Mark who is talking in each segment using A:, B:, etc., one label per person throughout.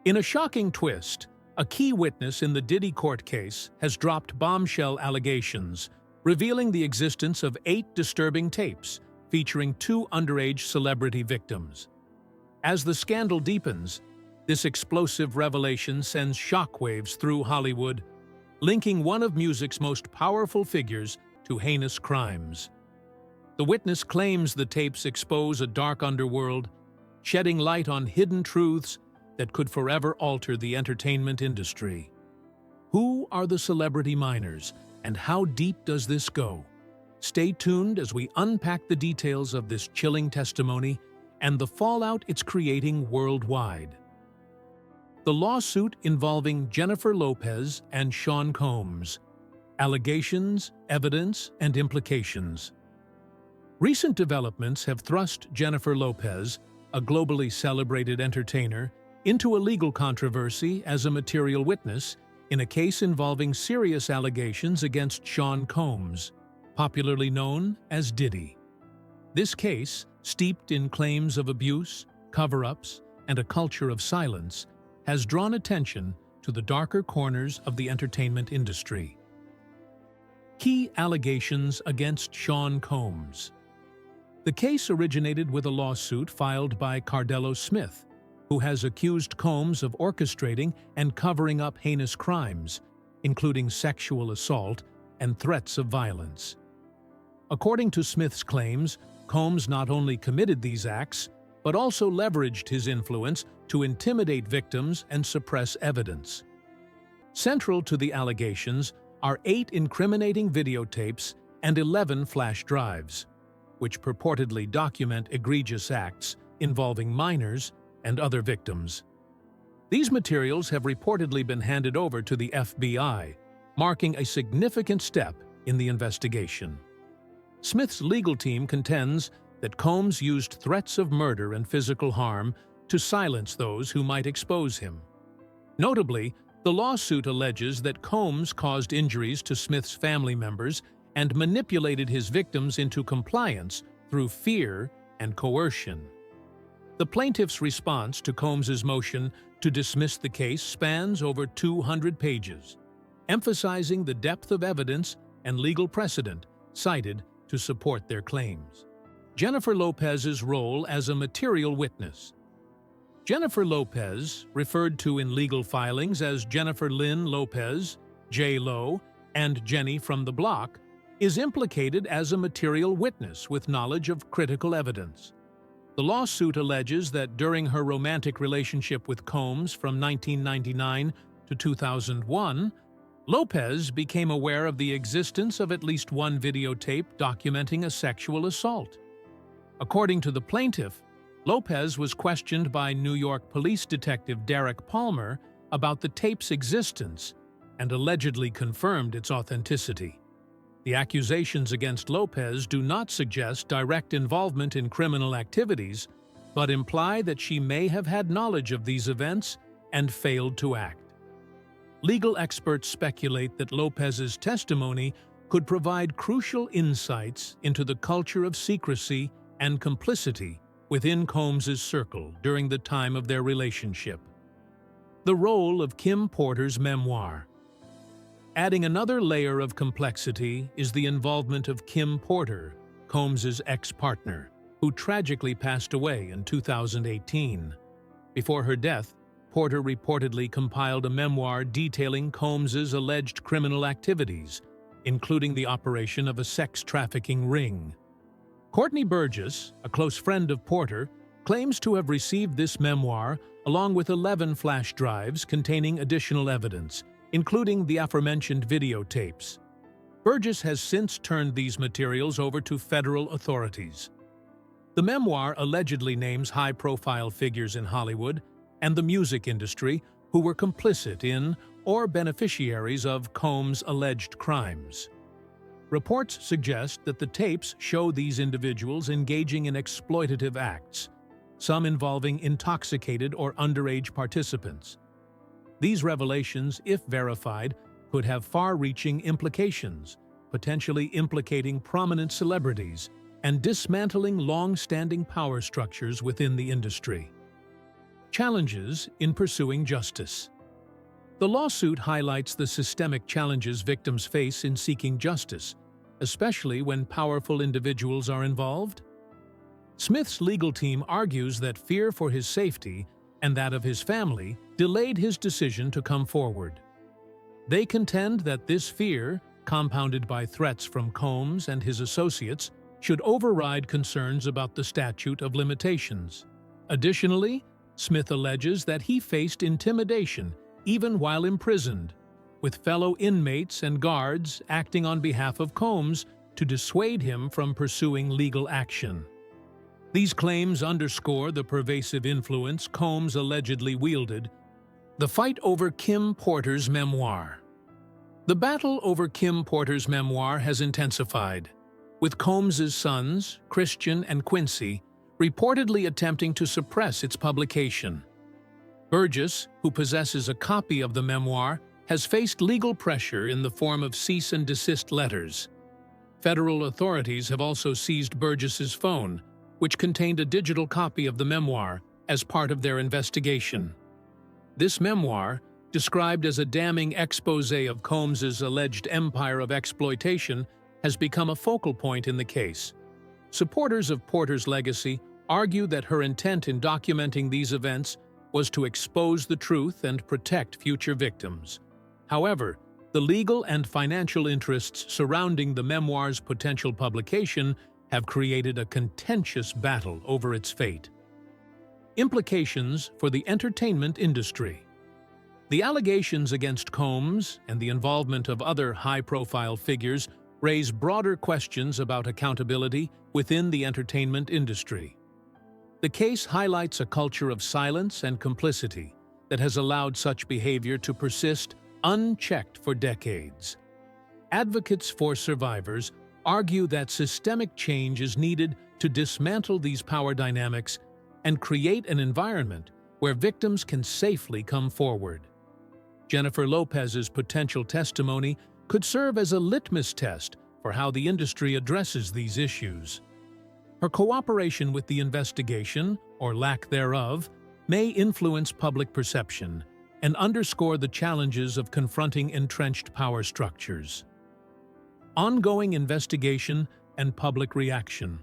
A: In a shocking twist, a key witness in the Diddy court case has dropped bombshell allegations, revealing the existence of 8 disturbing tapes featuring 2 underage celebrity victims. As the scandal deepens, this explosive revelation sends shockwaves through Hollywood, linking one of music's most powerful figures to heinous crimes. The witness claims the tapes expose a dark underworld, shedding light on hidden truths that could forever alter the entertainment industry. Who are the celebrity minors, and how deep does this go? Stay tuned as we unpack the details of this chilling testimony and the fallout it's creating worldwide. The lawsuit involving Jennifer Lopez and Sean Combs. Allegations, evidence, and implications. Recent developments have thrust Jennifer Lopez, a globally celebrated entertainer, into a legal controversy as a material witness in a case involving serious allegations against Sean Combs, popularly known as Diddy. This case, steeped in claims of abuse, cover-ups, and a culture of silence, has drawn attention to the darker corners of the entertainment industry. Key allegations against Sean Combs. The case originated with a lawsuit filed by Cardello Smith, who has accused Combs of orchestrating and covering up heinous crimes, including sexual assault and threats of violence. According to Smith's claims, Combs not only committed these acts, but also leveraged his influence to intimidate victims and suppress evidence. Central to the allegations are 8 incriminating videotapes and 11 flash drives, which purportedly document egregious acts involving minors and other victims. These materials have reportedly been handed over to the FBI, marking a significant step in the investigation. Smith's legal team contends that Combs used threats of murder and physical harm to silence those who might expose him. Notably, the lawsuit alleges that Combs caused injuries to Smith's family members and manipulated his victims into compliance through fear and coercion. The plaintiff's response to Combs's motion to dismiss the case spans over 200 pages, emphasizing the depth of evidence and legal precedent cited to support their claims. Jennifer Lopez's role as a material witness. Jennifer Lopez, referred to in legal filings as Jennifer Lynn Lopez, J-Lo, and Jenny from the Block, is implicated as a material witness with knowledge of critical evidence. The lawsuit alleges that during her romantic relationship with Combs from 1999 to 2001, Lopez became aware of the existence of at least one videotape documenting a sexual assault. According to the plaintiff, Lopez was questioned by New York police detective Derek Palmer about the tape's existence and allegedly confirmed its authenticity. The accusations against Lopez do not suggest direct involvement in criminal activities, but imply that she may have had knowledge of these events and failed to act. Legal experts speculate that Lopez's testimony could provide crucial insights into the culture of secrecy and complicity within Combs's circle during the time of their relationship. The role of Kim Porter's memoir. Adding another layer of complexity is the involvement of Kim Porter, Combs's ex-partner, who tragically passed away in 2018. Before her death, Porter reportedly compiled a memoir detailing Combs's alleged criminal activities, including the operation of a sex trafficking ring. Courtney Burgess, a close friend of Porter, claims to have received this memoir along with 11 flash drives containing additional evidence, including the aforementioned videotapes. Burgess has since turned these materials over to federal authorities. The memoir allegedly names high-profile figures in Hollywood and the music industry who were complicit in or beneficiaries of Combs' alleged crimes. Reports suggest that the tapes show these individuals engaging in exploitative acts, some involving intoxicated or underage participants. These revelations, if verified, could have far-reaching implications, potentially implicating prominent celebrities and dismantling long-standing power structures within the industry. Challenges in pursuing justice. The lawsuit highlights the systemic challenges victims face in seeking justice, especially when powerful individuals are involved. Smith's legal team argues that fear for his safety and that of his family delayed his decision to come forward. They contend that this fear, compounded by threats from Combs and his associates, should override concerns about the statute of limitations. Additionally, Smith alleges that he faced intimidation even while imprisoned, with fellow inmates and guards acting on behalf of Combs to dissuade him from pursuing legal action. These claims underscore the pervasive influence Combs allegedly wielded. The fight over Kim Porter's memoir. The battle over Kim Porter's memoir has intensified, with Combs's sons, Christian and Quincy, reportedly attempting to suppress its publication. Burgess, who possesses a copy of the memoir, has faced legal pressure in the form of cease and desist letters. Federal authorities have also seized Burgess's phone, which contained a digital copy of the memoir, as part of their investigation. This memoir, described as a damning exposé of Combs's alleged empire of exploitation, has become a focal point in the case. Supporters of Porter's legacy argue that her intent in documenting these events was to expose the truth and protect future victims. However, the legal and financial interests surrounding the memoir's potential publication have created a contentious battle over its fate. Implications for the entertainment industry. The allegations against Combs and the involvement of other high-profile figures raise broader questions about accountability within the entertainment industry. The case highlights a culture of silence and complicity that has allowed such behavior to persist unchecked for decades. Advocates for survivors argue that systemic change is needed to dismantle these power dynamics and create an environment where victims can safely come forward. Jennifer Lopez's potential testimony could serve as a litmus test for how the industry addresses these issues. Her cooperation with the investigation, or lack thereof, may influence public perception and underscore the challenges of confronting entrenched power structures. Ongoing investigation and public reaction.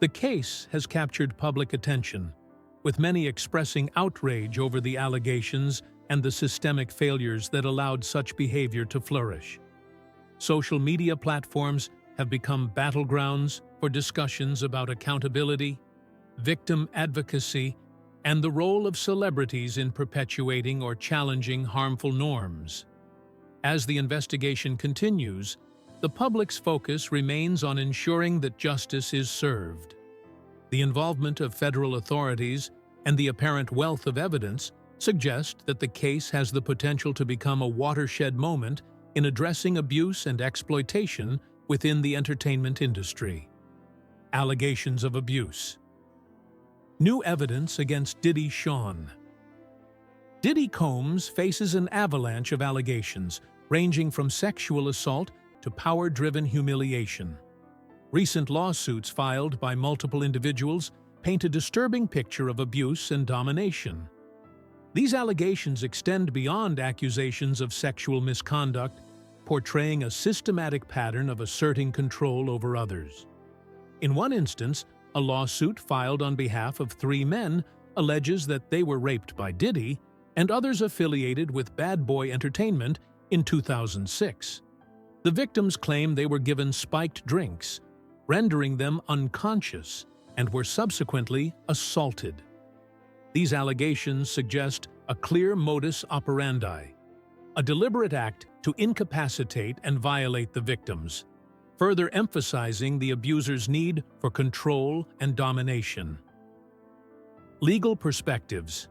A: The case has captured public attention, with many expressing outrage over the allegations and the systemic failures that allowed such behavior to flourish. Social media platforms have become battlegrounds for discussions about accountability, victim advocacy, and the role of celebrities in perpetuating or challenging harmful norms. As the investigation continues, the public's focus remains on ensuring that justice is served. The involvement of federal authorities and the apparent wealth of evidence suggest that the case has the potential to become a watershed moment in addressing abuse and exploitation within the entertainment industry. Allegations of abuse. New evidence against Diddy Sean. Diddy Combs faces an avalanche of allegations ranging from sexual assault to power-driven humiliation. Recent lawsuits filed by multiple individuals paint a disturbing picture of abuse and domination. These allegations extend beyond accusations of sexual misconduct, portraying a systematic pattern of asserting control over others. In one instance, a lawsuit filed on behalf of 3 men alleges that they were raped by Diddy and others affiliated with Bad Boy Entertainment in 2006. The victims claim they were given spiked drinks, rendering them unconscious, and were subsequently assaulted. These allegations suggest a clear modus operandi, a deliberate act to incapacitate and violate the victims, further emphasizing the abuser's need for control and domination. Legal perspectives,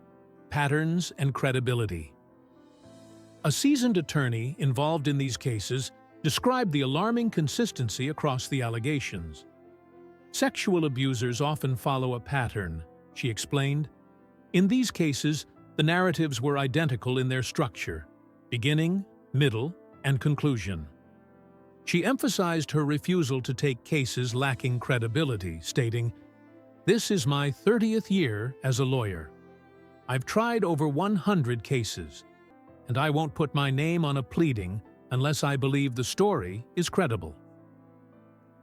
A: patterns, and credibility. A seasoned attorney involved in these cases described the alarming consistency across the allegations. Sexual abusers often follow a pattern, she explained. In these cases, the narratives were identical in their structure, beginning, middle, and conclusion. She emphasized her refusal to take cases lacking credibility, stating, "This is my 30th year as a lawyer. I've tried over 100 cases, and I won't put my name on a pleading unless I believe the story is credible.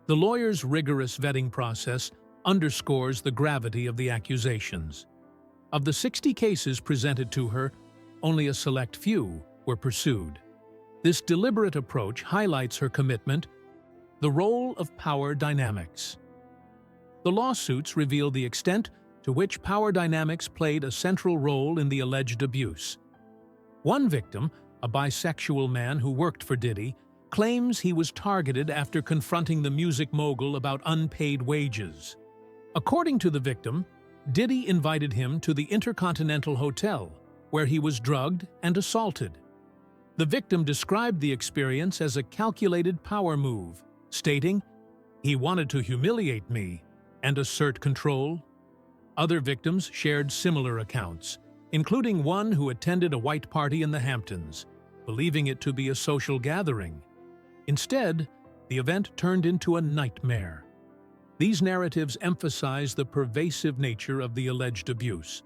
A: The lawyer's rigorous vetting process underscores the gravity of the accusations. Of the 60 cases presented to her, only a select few were pursued. This deliberate approach highlights her commitment to the role of power dynamics. The lawsuits reveal the extent to which power dynamics played a central role in the alleged abuse. One victim, a bisexual man who worked for Diddy, claims he was targeted after confronting the music mogul about unpaid wages. According to the victim, Diddy invited him to the Intercontinental Hotel, where he was drugged and assaulted. The victim described the experience as a calculated power move, stating, "He wanted to humiliate me and assert control." Other victims shared similar accounts, including one who attended a white party in the Hamptons, believing it to be a social gathering. Instead, the event turned into a nightmare. These narratives emphasize the pervasive nature of the alleged abuse,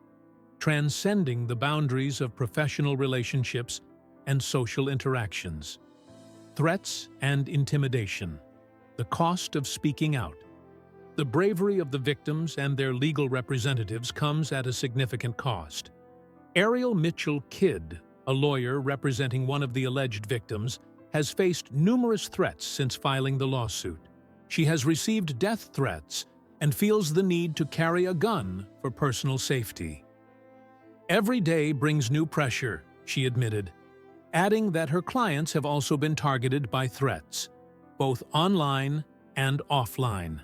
A: transcending the boundaries of professional relationships and social interactions. Threats and intimidation. The cost of speaking out. The bravery of the victims and their legal representatives comes at a significant cost. Ariel Mitchell Kidd, a lawyer representing one of the alleged victims, has faced numerous threats since filing the lawsuit. She has received death threats and feels the need to carry a gun for personal safety. "Every day brings new pressure," she admitted, adding that her clients have also been targeted by threats, both online and offline.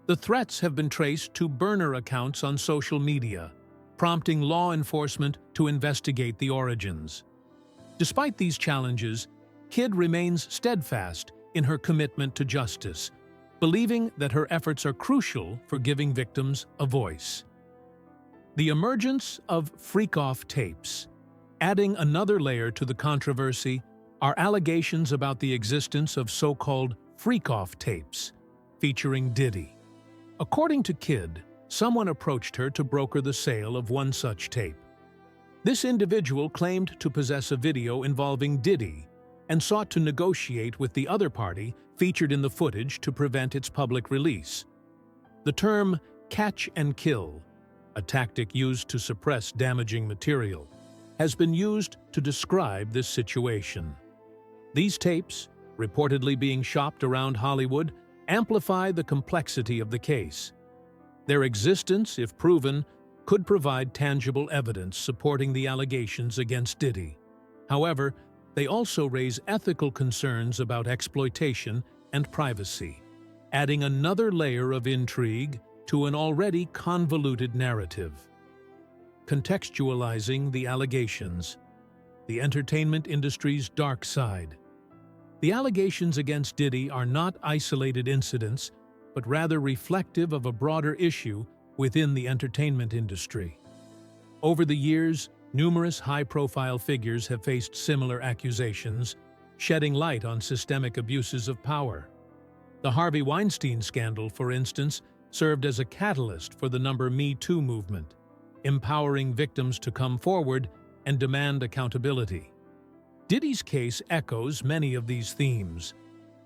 A: The threats have been traced to burner accounts on social media, prompting law enforcement to investigate the origins. Despite these challenges, Kidd remains steadfast in her commitment to justice, believing that her efforts are crucial for giving victims a voice. The emergence of freak-off tapes. Adding another layer to the controversy are allegations about the existence of so-called freak-off tapes, featuring Diddy. According to Kidd, someone approached her to broker the sale of one such tape. This individual claimed to possess a video involving Diddy and sought to negotiate with the other party featured in the footage to prevent its public release. The term "catch and kill," a tactic used to suppress damaging material, has been used to describe this situation. These tapes, reportedly being shopped around Hollywood, amplify the complexity of the case. Their existence, if proven, could provide tangible evidence supporting the allegations against Diddy. However, they also raise ethical concerns about exploitation and privacy, adding another layer of intrigue to an already convoluted narrative. Contextualizing the allegations. The entertainment industry's dark side. The allegations against Diddy are not isolated incidents, but rather reflective of a broader issue within the entertainment industry. Over the years, numerous high-profile figures have faced similar accusations, shedding light on systemic abuses of power. The Harvey Weinstein scandal, for instance, served as a catalyst for the Me Too movement, empowering victims to come forward and demand accountability. Diddy's case echoes many of these themes.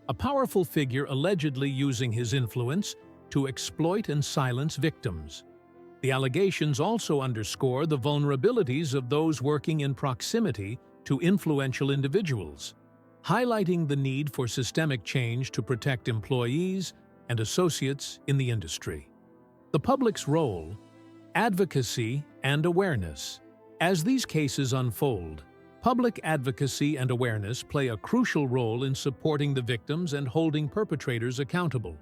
A: A powerful figure allegedly using his influence to exploit and silence victims. The allegations also underscore the vulnerabilities of those working in proximity to influential individuals, highlighting the need for systemic change to protect employees and associates in the industry. The public's role, advocacy, and awareness. As these cases unfold, public advocacy and awareness play a crucial role in supporting the victims and holding perpetrators accountable.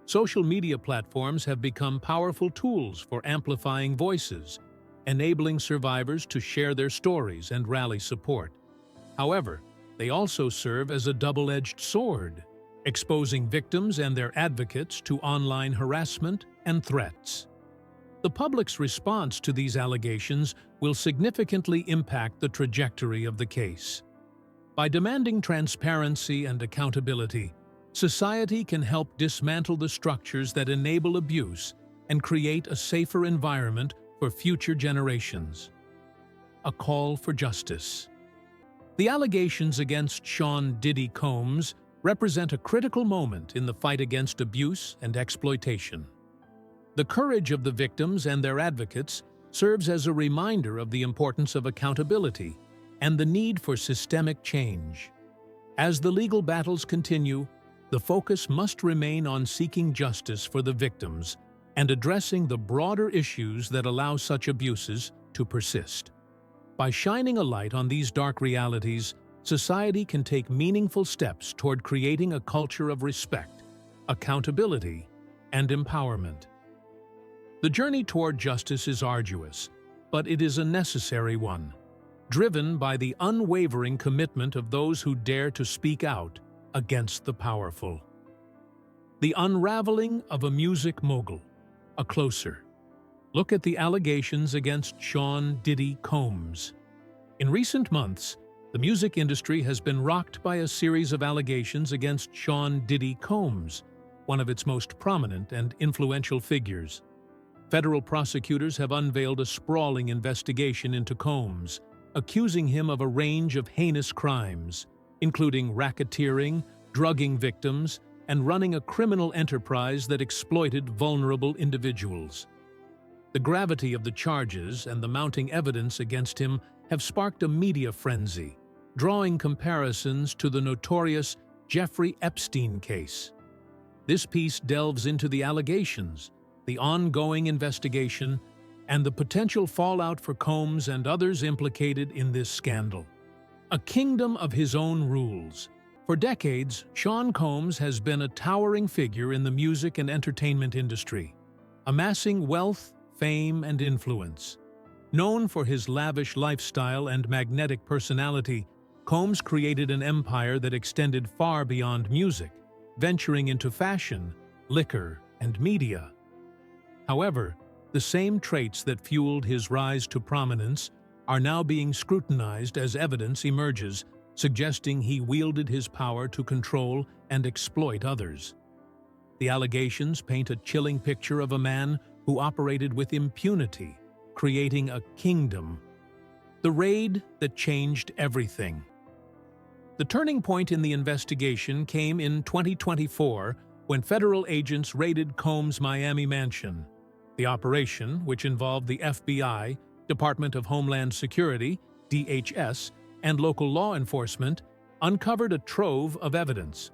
A: Social media platforms have become powerful tools for amplifying voices, enabling survivors to share their stories and rally support. However, they also serve as a double-edged sword, exposing victims and their advocates to online harassment and threats. The public's response to these allegations will significantly impact the trajectory of the case. By demanding transparency and accountability, society can help dismantle the structures that enable abuse and create a safer environment for future generations. A call for justice. The allegations against Sean "Diddy" Combs represent a critical moment in the fight against abuse and exploitation. The courage of the victims and their advocates serves as a reminder of the importance of accountability and the need for systemic change. As the legal battles continue, the focus must remain on seeking justice for the victims and addressing the broader issues that allow such abuses to persist. By shining a light on these dark realities, society can take meaningful steps toward creating a culture of respect, accountability, and empowerment. The journey toward justice is arduous, but it is a necessary one, driven by the unwavering commitment of those who dare to speak out against the powerful. The unraveling of a music mogul. A closer look at the allegations against Sean "Diddy" Combs. In recent months, the music industry has been rocked by a series of allegations against Sean "Diddy" Combs, one of its most prominent and influential figures. Federal prosecutors have unveiled a sprawling investigation into Combs, accusing him of a range of heinous crimes, including racketeering, drugging victims, and running a criminal enterprise that exploited vulnerable individuals. The gravity of the charges and the mounting evidence against him have sparked a media frenzy, drawing comparisons to the notorious Jeffrey Epstein case. This piece delves into the allegations, the ongoing investigation, and the potential fallout for Combs and others implicated in this scandal. A kingdom of his own rules. For decades, Sean Combs has been a towering figure in the music and entertainment industry, amassing wealth, fame, and influence. Known for his lavish lifestyle and magnetic personality, Combs created an empire that extended far beyond music, venturing into fashion, liquor, and media. However, the same traits that fueled his rise to prominence are now being scrutinized as evidence emerges, suggesting he wielded his power to control and exploit others. The allegations paint a chilling picture of a man who operated with impunity, creating a kingdom. The raid that changed everything. The turning point in the investigation came in 2024 when federal agents raided Combs' Miami mansion. The operation, which involved the FBI, Department of Homeland Security, DHS, and local law enforcement, uncovered a trove of evidence.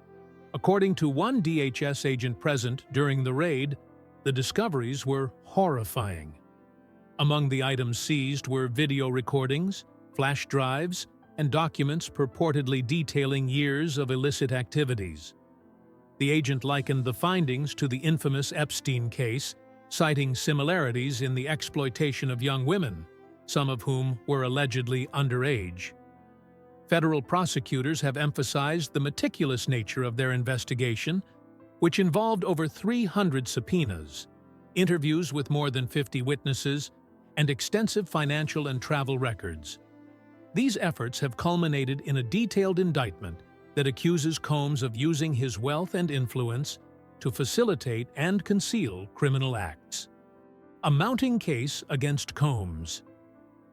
A: According to one DHS agent present during the raid, the discoveries were horrifying. Among the items seized were video recordings, flash drives, and documents purportedly detailing years of illicit activities. The agent likened the findings to the infamous Epstein case, citing similarities in the exploitation of young women, some of whom were allegedly underage. Federal prosecutors have emphasized the meticulous nature of their investigation, which involved over 300 subpoenas, interviews with more than 50 witnesses, and extensive financial and travel records. These efforts have culminated in a detailed indictment that accuses Combs of using his wealth and influence to facilitate and conceal criminal acts. A mounting case against Combs.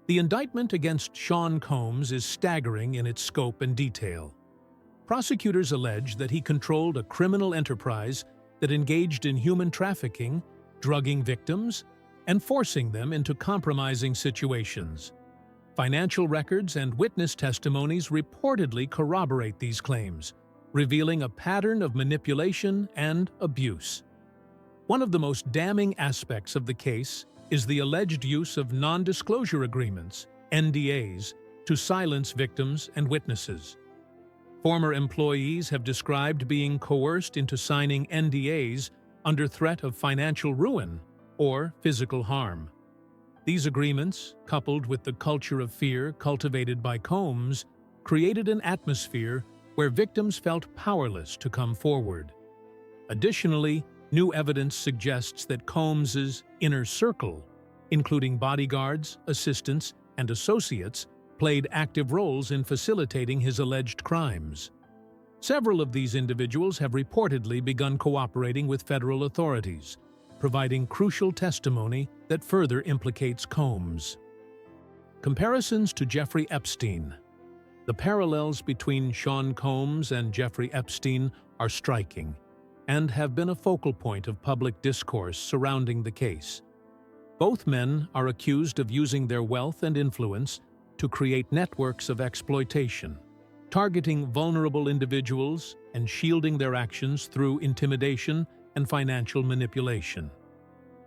A: The indictment against Sean Combs is staggering in its scope and detail. Prosecutors allege that he controlled a criminal enterprise that engaged in human trafficking, drugging victims, and forcing them into compromising situations. Financial records and witness testimonies reportedly corroborate these claims, revealing a pattern of manipulation and abuse. One of the most damning aspects of the case is the alleged use of non-disclosure agreements, NDAs, to silence victims and witnesses. Former employees have described being coerced into signing NDAs under threat of financial ruin or physical harm. These agreements, coupled with the culture of fear cultivated by Combs, created an atmosphere where victims felt powerless to come forward. Additionally, new evidence suggests that Combs's inner circle, including bodyguards, assistants, and associates, played active roles in facilitating his alleged crimes. Several of these individuals have reportedly begun cooperating with federal authorities, providing crucial testimony that further implicates Combs. Comparisons to Jeffrey Epstein. The parallels between Sean Combs and Jeffrey Epstein are striking and have been a focal point of public discourse surrounding the case. Both men are accused of using their wealth and influence to create networks of exploitation, targeting vulnerable individuals and shielding their actions through intimidation and financial manipulation.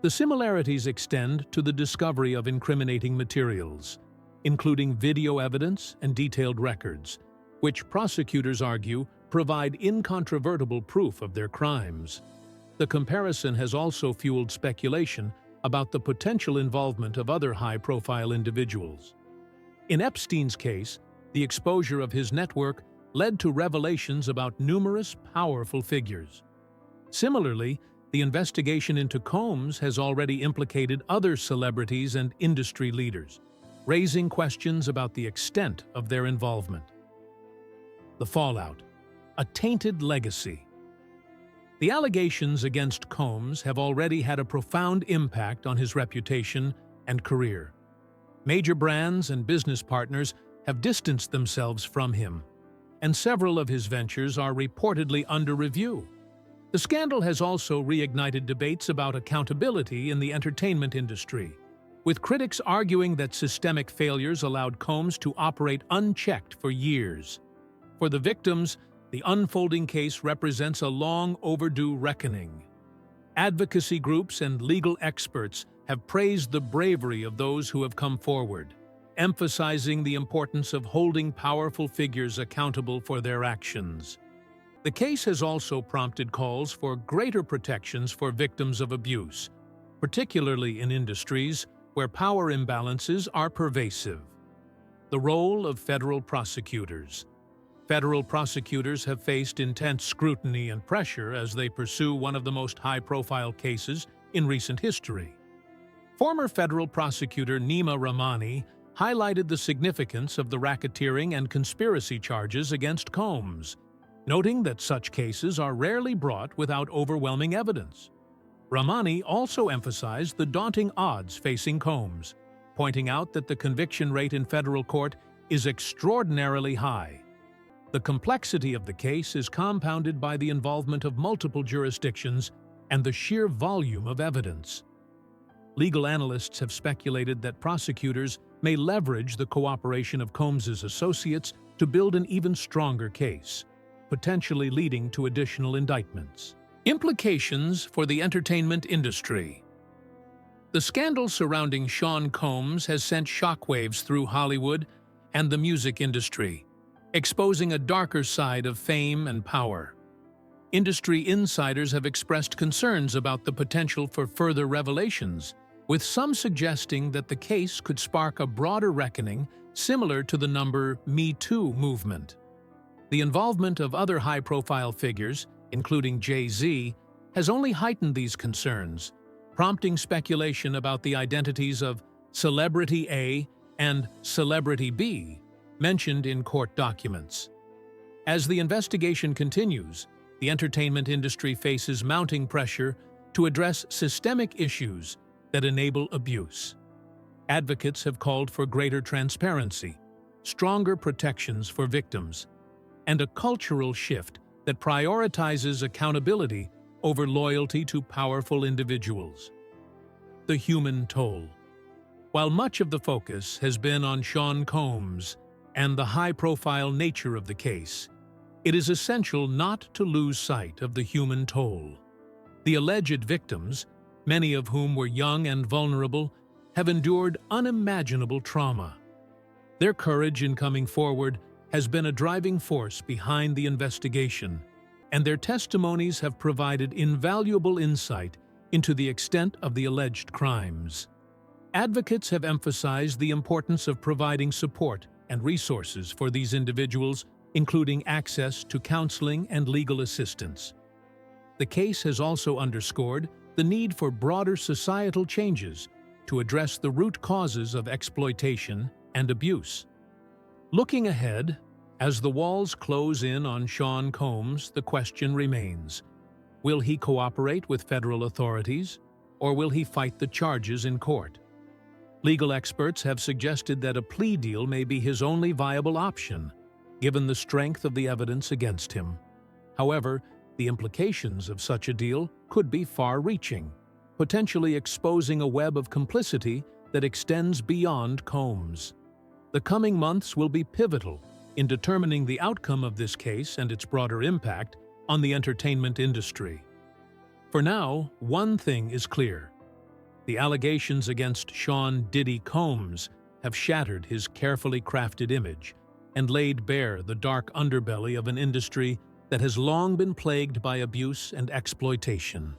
A: The similarities extend to the discovery of incriminating materials, including video evidence and detailed records, which prosecutors argue provide incontrovertible proof of their crimes. The comparison has also fueled speculation about the potential involvement of other high-profile individuals. In Epstein's case, the exposure of his network led to revelations about numerous powerful figures. Similarly, the investigation into Combs has already implicated other celebrities and industry leaders, raising questions about the extent of their involvement. The fallout: a tainted legacy. The allegations against Combs have already had a profound impact on his reputation and career. Major brands and business partners have distanced themselves from him, and several of his ventures are reportedly under review. The scandal has also reignited debates about accountability in the entertainment industry, with critics arguing that systemic failures allowed Combs to operate unchecked for years. For the victims, the unfolding case represents a long overdue reckoning. Advocacy groups and legal experts have praised the bravery of those who have come forward, emphasizing the importance of holding powerful figures accountable for their actions. The case has also prompted calls for greater protections for victims of abuse, particularly in industries where power imbalances are pervasive. The role of federal prosecutors. Federal prosecutors have faced intense scrutiny and pressure as they pursue one of the most high-profile cases in recent history. Former federal prosecutor Nima Rahmani highlighted the significance of the racketeering and conspiracy charges against Combs, noting that such cases are rarely brought without overwhelming evidence. Rahmani also emphasized the daunting odds facing Combs, pointing out that the conviction rate in federal court is extraordinarily high. The complexity of the case is compounded by the involvement of multiple jurisdictions and the sheer volume of evidence. Legal analysts have speculated that prosecutors may leverage the cooperation of Combs's associates to build an even stronger case, potentially leading to additional indictments. Implications for the entertainment industry. The scandal surrounding Sean Combs has sent shockwaves through Hollywood and the music industry, exposing a darker side of fame and power. Industry insiders have expressed concerns about the potential for further revelations, with some suggesting that the case could spark a broader reckoning similar to the Me Too movement. The involvement of other high-profile figures, including Jay-Z, has only heightened these concerns, prompting speculation about the identities of Celebrity A and Celebrity B mentioned in court documents. As the investigation continues, the entertainment industry faces mounting pressure to address systemic issues that enable abuse. Advocates have called for greater transparency, stronger protections for victims, and a cultural shift that prioritizes accountability over loyalty to powerful individuals. The human toll. While much of the focus has been on Sean Combs and the high-profile nature of the case, it is essential not to lose sight of the human toll. The alleged victims, many of whom were young and vulnerable, have endured unimaginable trauma. Their courage in coming forward has been a driving force behind the investigation, and their testimonies have provided invaluable insight into the extent of the alleged crimes. Advocates have emphasized the importance of providing support and resources for these individuals, including access to counseling and legal assistance. The case has also underscored the need for broader societal changes to address the root causes of exploitation and abuse. Looking ahead, as the walls close in on Sean Combs, the question remains: will he cooperate with federal authorities, or will he fight the charges in court? Legal experts have suggested that a plea deal may be his only viable option, given the strength of the evidence against him. However, the implications of such a deal could be far-reaching, potentially exposing a web of complicity that extends beyond Combs. The coming months will be pivotal in determining the outcome of this case and its broader impact on the entertainment industry. For now, one thing is clear. The allegations against Sean "Diddy" Combs have shattered his carefully crafted image and laid bare the dark underbelly of an industry that has long been plagued by abuse and exploitation.